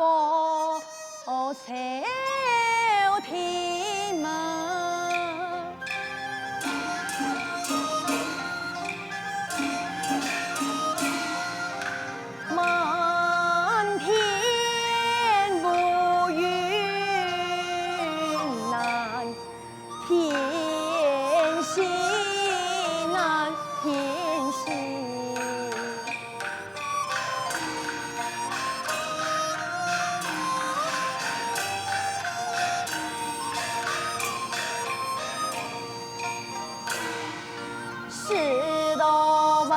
波小天马，满天乌云难天星难天星。是道吧，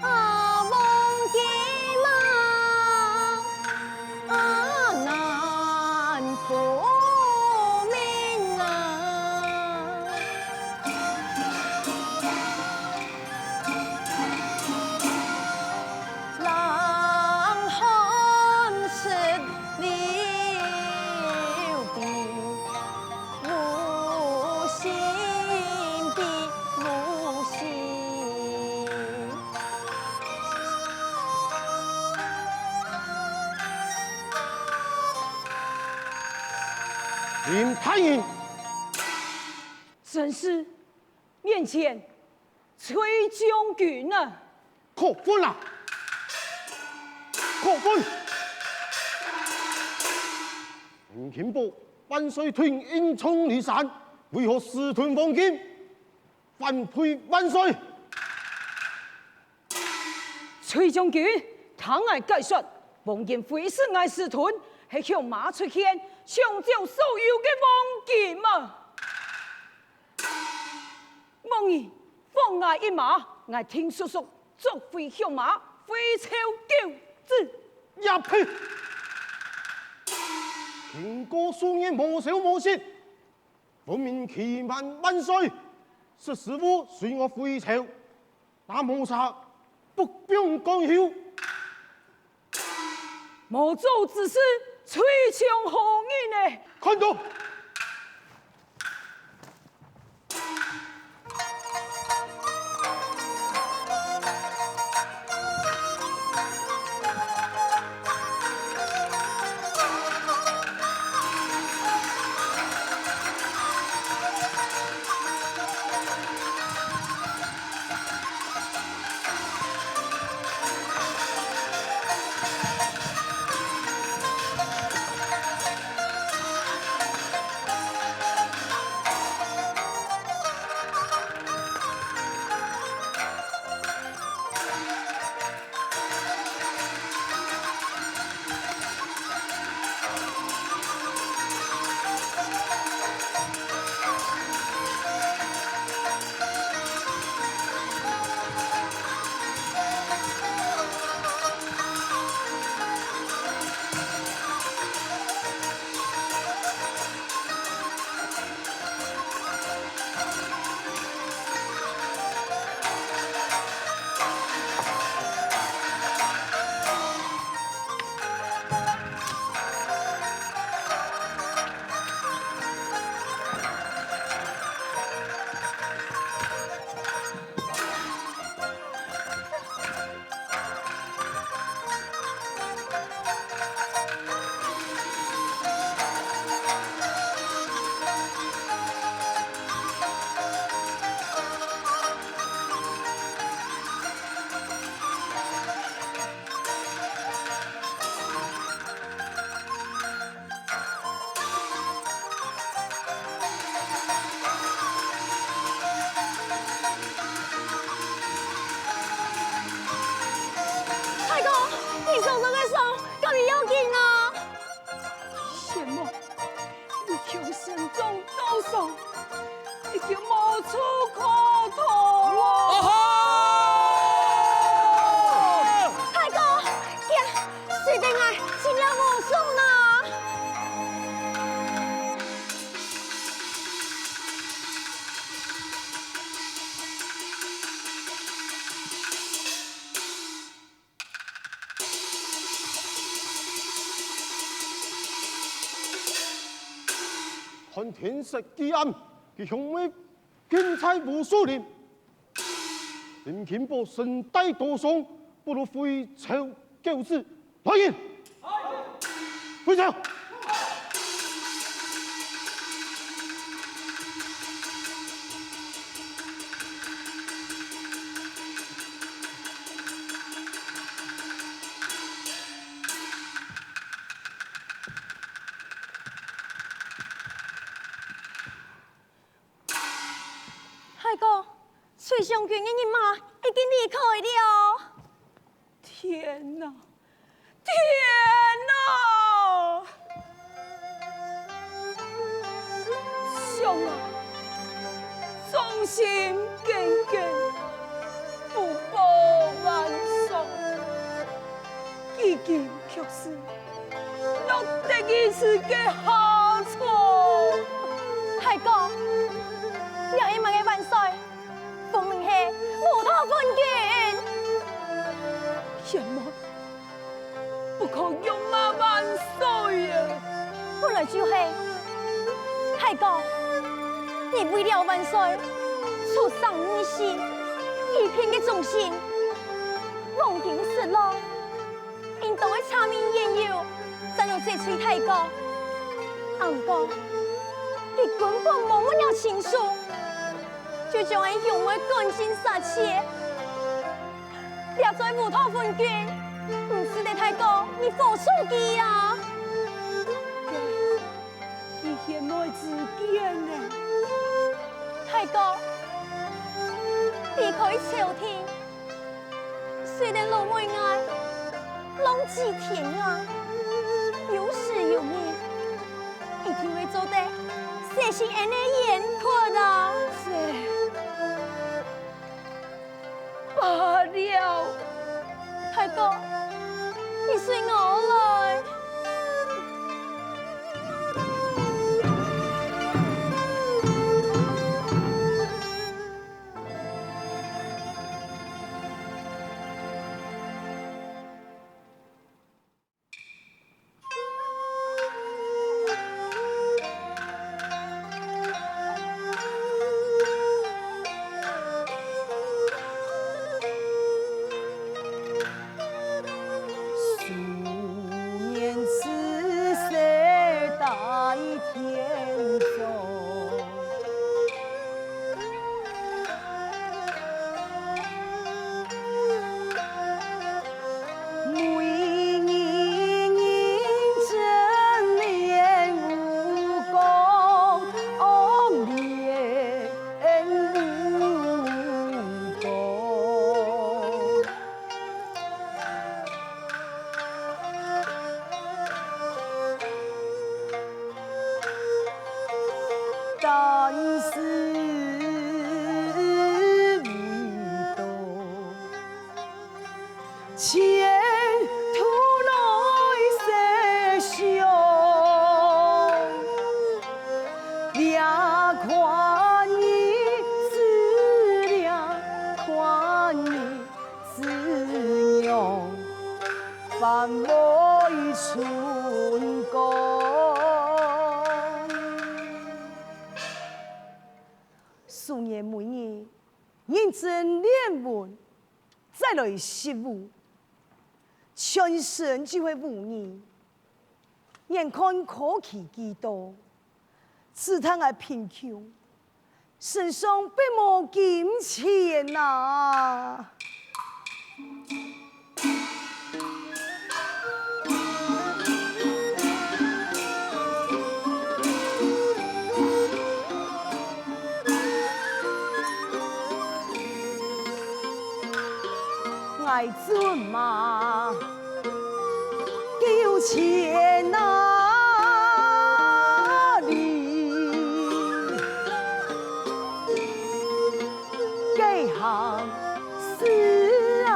梦的马，难复命啊！狼汉是刘备，无心的无心。林太医，真是面前崔将军啊！可分啊！可分！林金宝万岁屯英冲离山，为何私吞黄金？反配万岁！崔将军，唐爱解说，黄金非是爱私吞，是向马出现抢走所有的黄金啊！望你放我一马，我听叔叔作废向马，非超九子。也配！听过数年莫笑莫失，分明欺瞒万岁，是师傅随我回朝，那谋杀不必讲休。莫做之事，崔强何人呢？看到。你手上的手，到底要紧啊？什么？你求神中刀手，已经无处可逃了。太公，行，水定爱，尽量无送啦。看天色既暗，其兄妹金财无数人。林金宝身带多伤，不如回朝救治。来人，回走。海哥，崔将军的人马已经离开了。天哪！天哪！兄啊，忠心耿耿，不报万寿，如今却是落得一次的下场。海哥，两一万的万岁，奉命是无头分军。什么？不可用马万岁啊！本来就是海哥，你为了万岁，出丧你心，一片的忠心，望京失落，应当会查明缘由，才能这吹太高。不过，你根本冇乜了情书，就将俺兄妹赶尽杀绝，掠在无头分军，唔是得太高，你付出去啊！伊现来自见呢，太哥，离开朝廷，虽然老妹爱，浪迹天涯，有时有年，一定会做得写信俺的眼眶啊！罢了，太哥，你随我来。但是味道，前途来世上，也看你思量，看你思量，凡为春光。数年每年认真练文，再来习武，全身就会无你。眼看可期几多，只叹我贫穷，身上并无金钱呐。爱尊马丢钱哪里？这行事啊，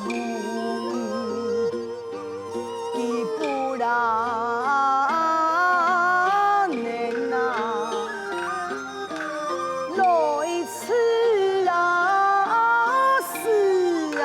无你不然。来次啊，是啊。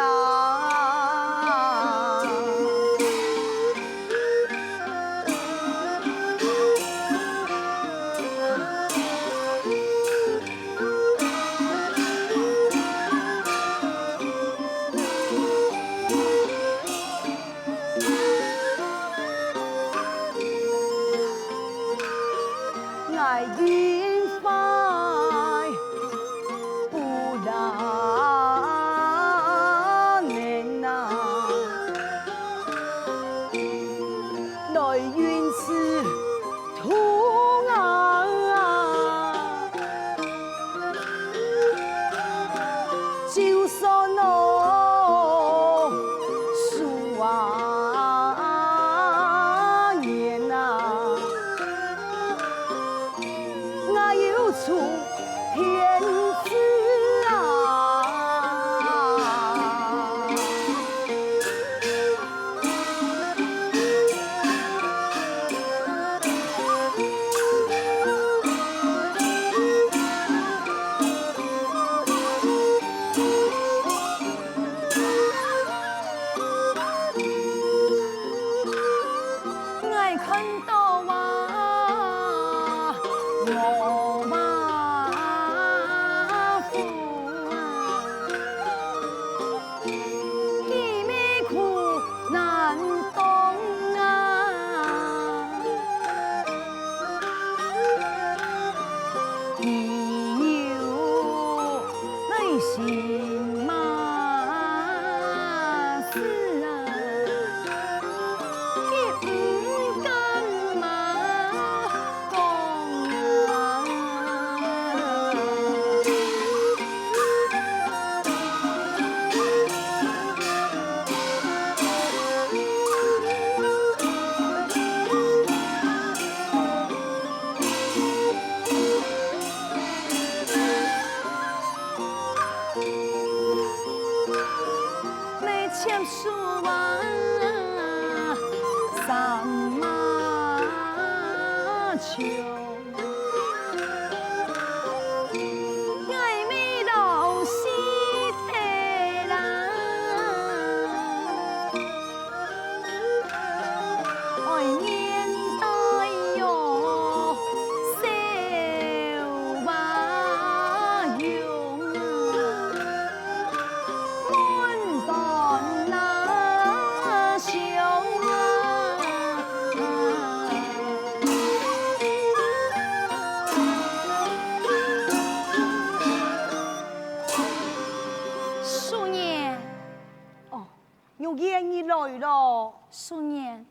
来了。素年，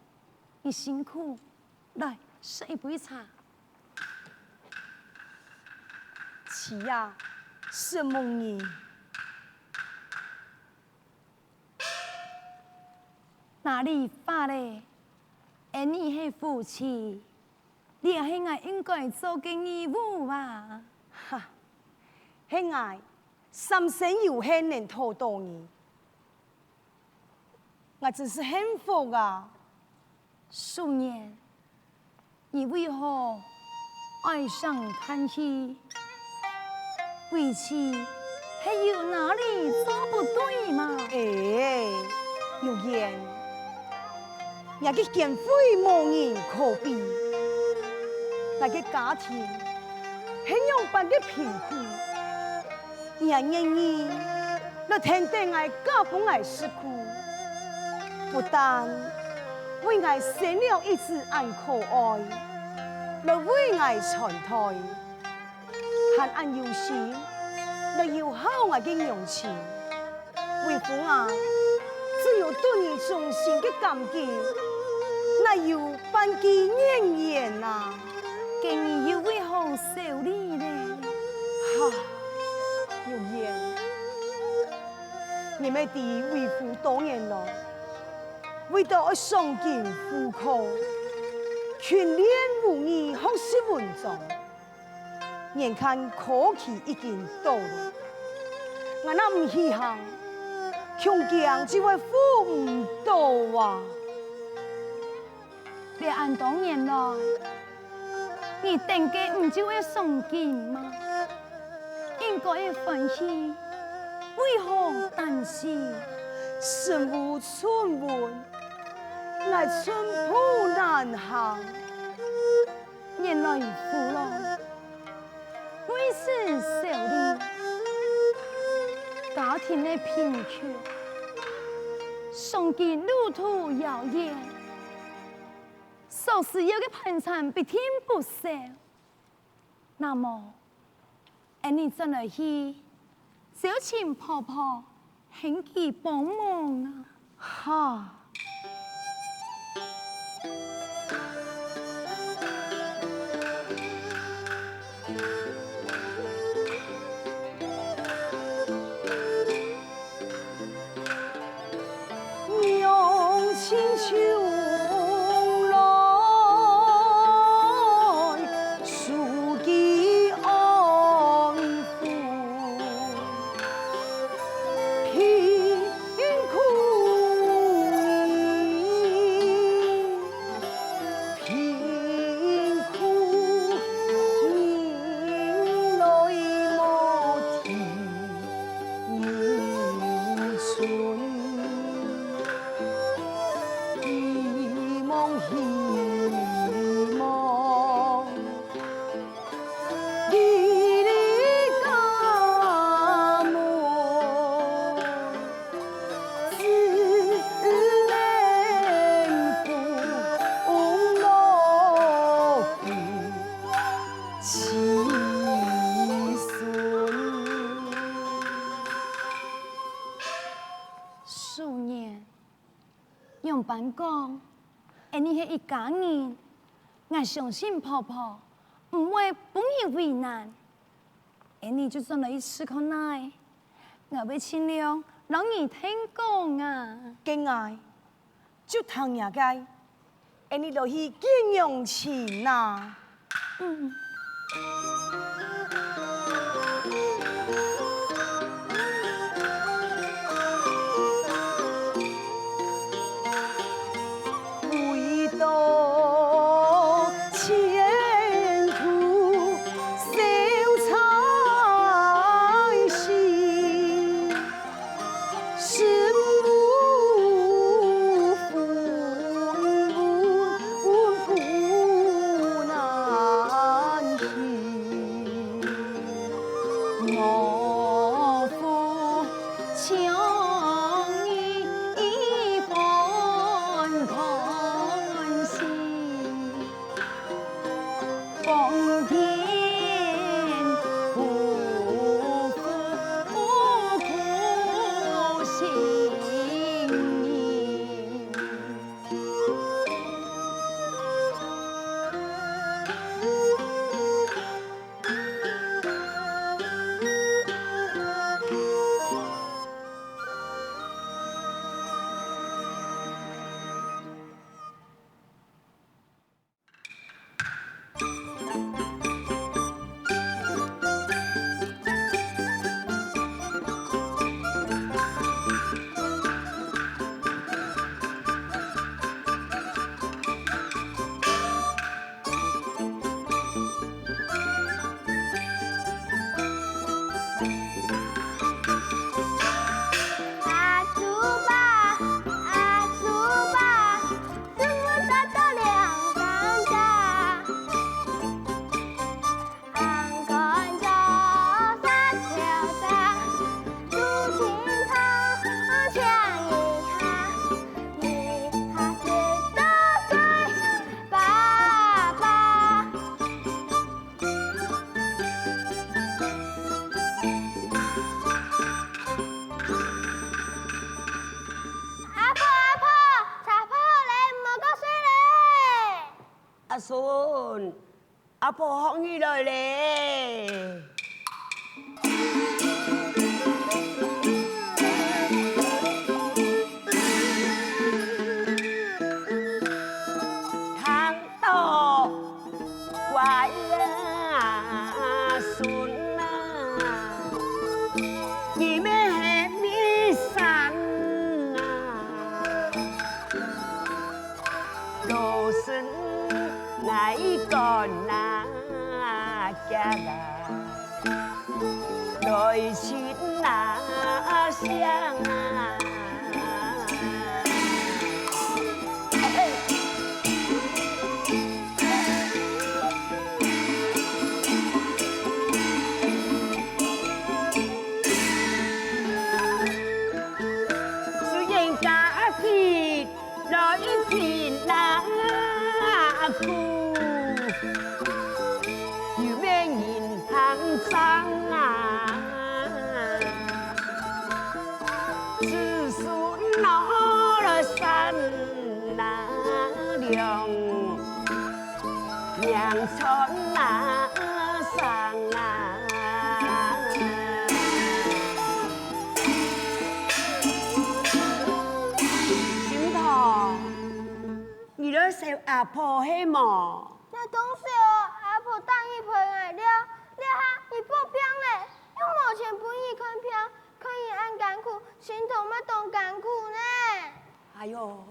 你辛苦，来喝一杯茶。妻呀，是梦你。哪里发嘞？而你是夫妻，你也是我应该做的义务啊！哈，是爱三生有幸能拖到你，我真是幸福啊！素年，你为何爱上叹气？为妻还有哪里做不对吗？哎，有言，也个贤惠无人可比，那个家庭很样般的贫苦，也愿意来听听爱家父爱辛苦，不但为爱生了一子爱可爱，来为爱传胎，还按有心来要好我的用情，为父爱只有对你衷心的感激，那有半句怨言呐。给你又为何受理呢？哈，有言，你们的为父多年了，为到要上进苦苦，全练无义，学习文章，眼看科期已经到了，我那唔稀罕，穷强就会富唔到啊！你按多年来，你定嘅唔就要送金吗？应该要欢喜，为何担心？身无寸文，乃寸步难行。原来父老为是受理，家庭的贫穷，送金路途遥远，所需要的盘缠必天不少。那么，你真来去小请婆婆请佢帮忙啊！哈。娘亲秋来，书记安抚，贫苦贫苦人来莫听言春。希望你的家门只能不落子孙。数年，用办讲。你是一家人，我相信婆婆唔会帮你为难。你就算来思考奶，我会尽量让你听讲啊。敬爱就听人家，你就去敬用钱呐。嗯。婆學你來咧。tháng to quái xuân vì mẹ hẹp đi sẵn đồ sinh ngày còn na cha gà đôi chín na xiang khu như mẹ nhìn tháng sáng sự xuống nó là săn lá đường nhàng xót lá sang chứng thọ你都食阿婆希望。那东西哦，阿婆当一盆来了，了哈，你不平嘞，用毛钱不易看平，可以按甘苦，心头嘛懂甘苦呢。哎呦，